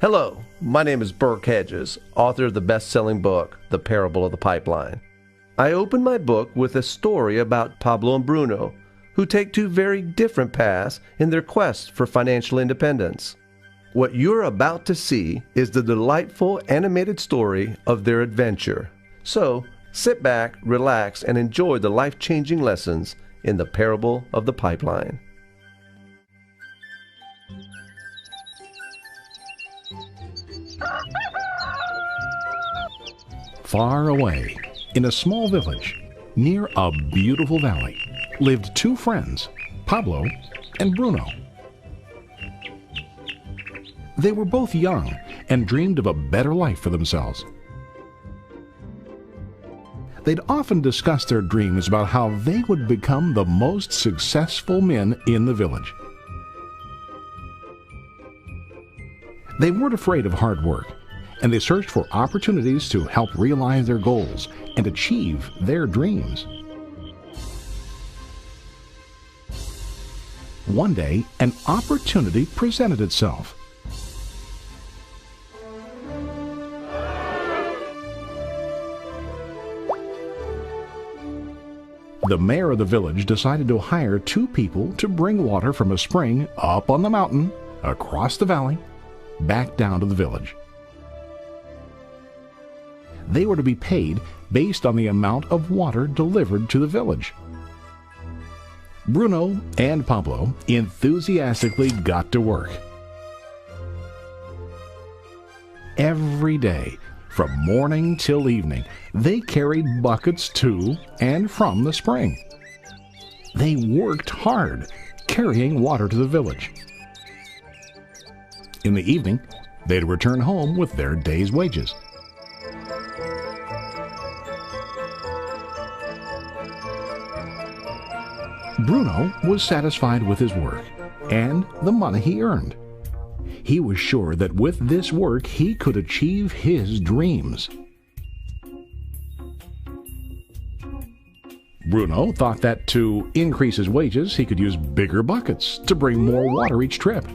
Hello, my name is Burke Hedges, author of the best-selling book, The Parable of the Pipeline. I open my book with a story about Pablo and Bruno, who take two very different paths in their quest for financial independence. What you're about to see is the delightful animated story of their adventure. So, sit back, relax, and enjoy the life-changing lessons in The Parable of the Pipeline. Far away, in a small village, near a beautiful valley, lived two friends, Pablo and Bruno. They were both young and dreamed of a better life for themselves. They'd often discuss their dreams about how they would become the most successful men in the village. They weren't afraid of hard work, and they searched for opportunities to help realize their goals and achieve their dreams. One day, an opportunity presented itself. The mayor of the village decided to hire two people to bring water from a spring up on the mountain, across the valley, back down to the village. They were to be paid based on the amount of water delivered to the village. Bruno and Pablo enthusiastically got to work. Every day, from morning till evening, they carried buckets to and from the spring. They worked hard, carrying water to the village. In the evening, they'd return home with their day's wages. Bruno was satisfied with his work and the money he earned. He was sure that with this work he could achieve his dreams. Bruno thought that to increase his wages he could use bigger buckets to bring more water each trip.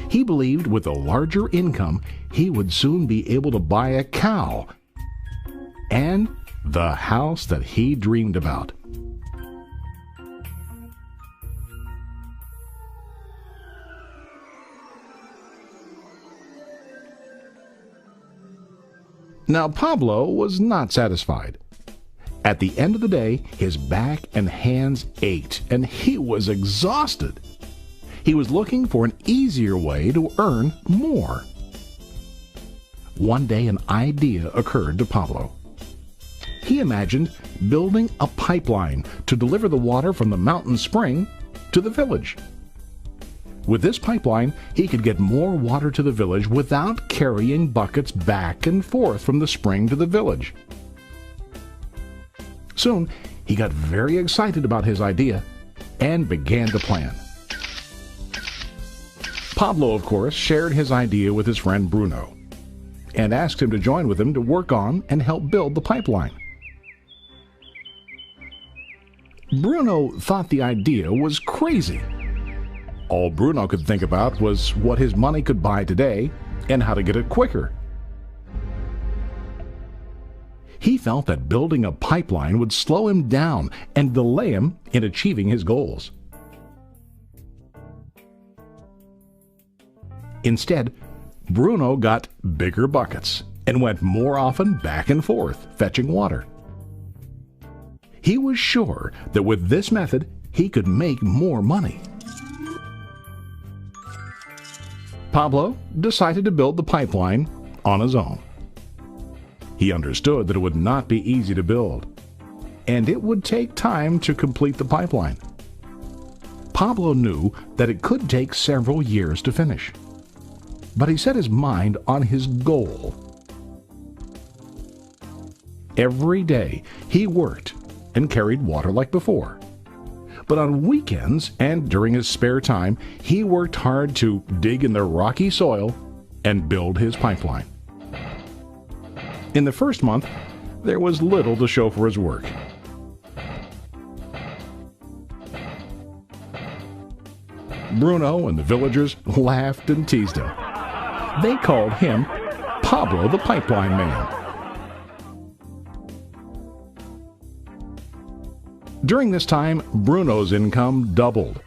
He believed with a larger income he would soon be able to buy a cow and the house that he dreamed about. Now Pablo was not satisfied. At the end of the day, his back and hands ached, and he was exhausted. He was looking for an easier way to earn more. One day an idea occurred to Pablo. He imagined building a pipeline to deliver the water from the mountain spring to the village. With this pipeline, he could get more water to the village without carrying buckets back and forth from the spring to the village. Soon, he got very excited about his idea and began to plan. Pablo, of course, shared his idea with his friend Bruno and asked him to join with him to work on and help build the pipeline. Bruno thought the idea was crazy. All Bruno could think about was what his money could buy today and how to get it quicker. He felt that building a pipeline would slow him down and delay him in achieving his goals. Instead, Bruno got bigger buckets and went more often back and forth fetching water. He was sure that with this method, he could make more money. Pablo decided to build the pipeline on his own. He understood that it would not be easy to build, and it would take time to complete the pipeline. Pablo knew that it could take several years to finish, but he set his mind on his goal. Every day he worked and carried water like before. But on weekends and during his spare time, he worked hard to dig in the rocky soil and build his pipeline. In the first month, there was little to show for his work. Bruno and the villagers laughed and teased him. They called him Pablo the Pipeline Man. During this time, Bruno's income doubled.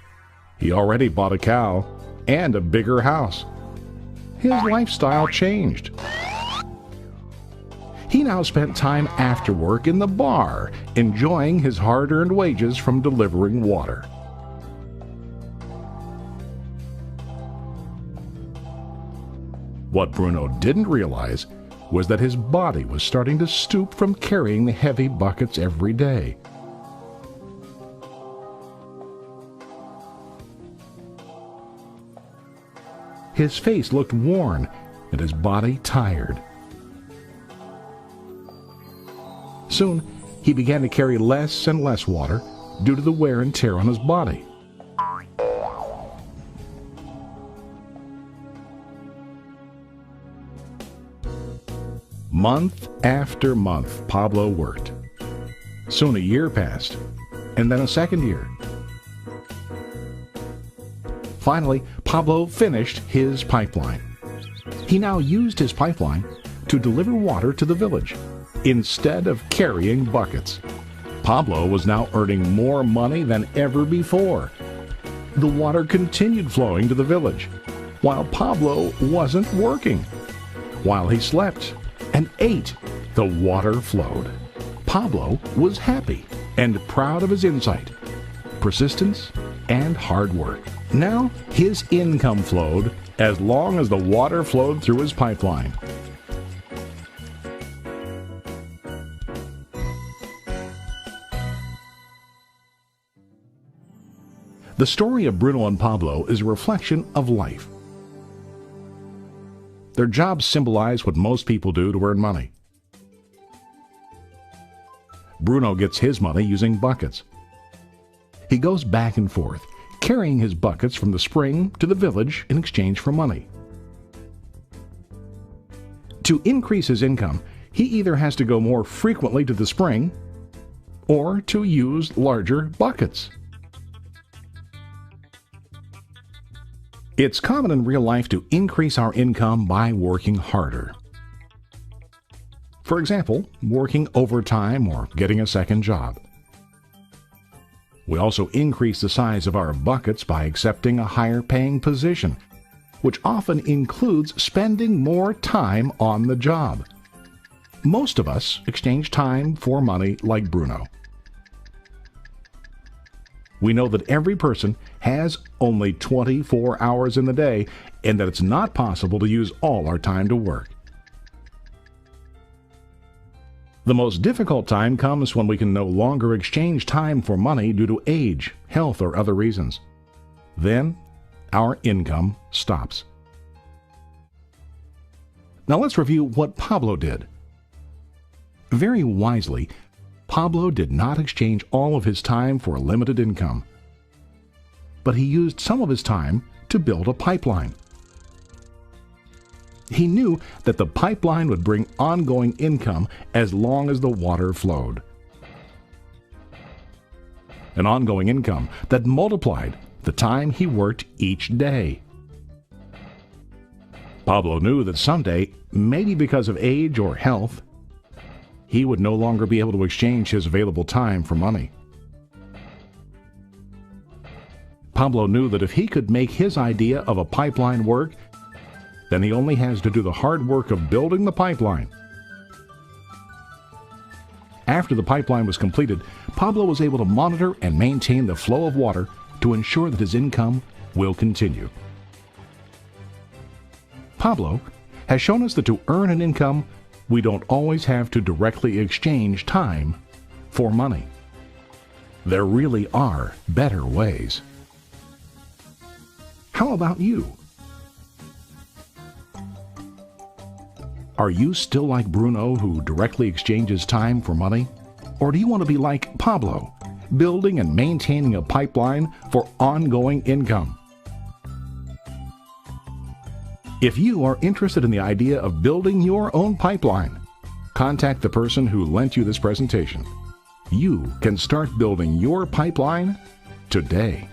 He already bought a cow and a bigger house. His lifestyle changed. He now spent time after work in the bar, enjoying his hard-earned wages from delivering water. What Bruno didn't realize was that his body was starting to stoop from carrying the heavy buckets every day. His face looked worn and his body tired. Soon, he began to carry less and less water due to the wear and tear on his body. Month after month, Pablo worked. Soon a year passed, and then a second year. Finally, Pablo finished his pipeline. He now used his pipeline to deliver water to the village instead of carrying buckets. Pablo was now earning more money than ever before. The water continued flowing to the village, while Pablo wasn't working. While he slept and ate, the water flowed. Pablo was happy and proud of his insight, persistence, and hard work. Now his income flowed as long as the water flowed through his pipeline. The story of Bruno and Pablo is a reflection of life. Their jobs symbolize what most people do to earn money. Bruno gets his money using buckets. He goes back and forth, carrying his buckets from the spring to the village in exchange for money. To increase his income, he either has to go more frequently to the spring or to use larger buckets. It's common in real life to increase our income by working harder. For example, working overtime or getting a second job. We also increase the size of our buckets by accepting a higher paying position, which often includes spending more time on the job. Most of us exchange time for money like Bruno. We know that every person has only 24 hours in the day and that it's not possible to use all our time to work. The most difficult time comes when we can no longer exchange time for money due to age, health, or other reasons. Then, our income stops. Now let's review what Pablo did. Very wisely, Pablo did not exchange all of his time for a limited income, but he used some of his time to build a pipeline. He knew that the pipeline would bring ongoing income as long as the water flowed. An ongoing income that multiplied the time he worked each day. Pablo knew that someday, maybe because of age or health, he would no longer be able to exchange his available time for money. Pablo knew that if he could make his idea of a pipeline work, then he only has to do the hard work of building the pipeline. After the pipeline was completed, Pablo was able to monitor and maintain the flow of water to ensure that his income will continue. Pablo has shown us that to earn an income, we don't always have to directly exchange time for money. There really are better ways. How about you? Are you still like Bruno, who directly exchanges time for money? Or do you want to be like Pablo, building and maintaining a pipeline for ongoing income? If you are interested in the idea of building your own pipeline, contact the person who lent you this presentation. You can start building your pipeline today.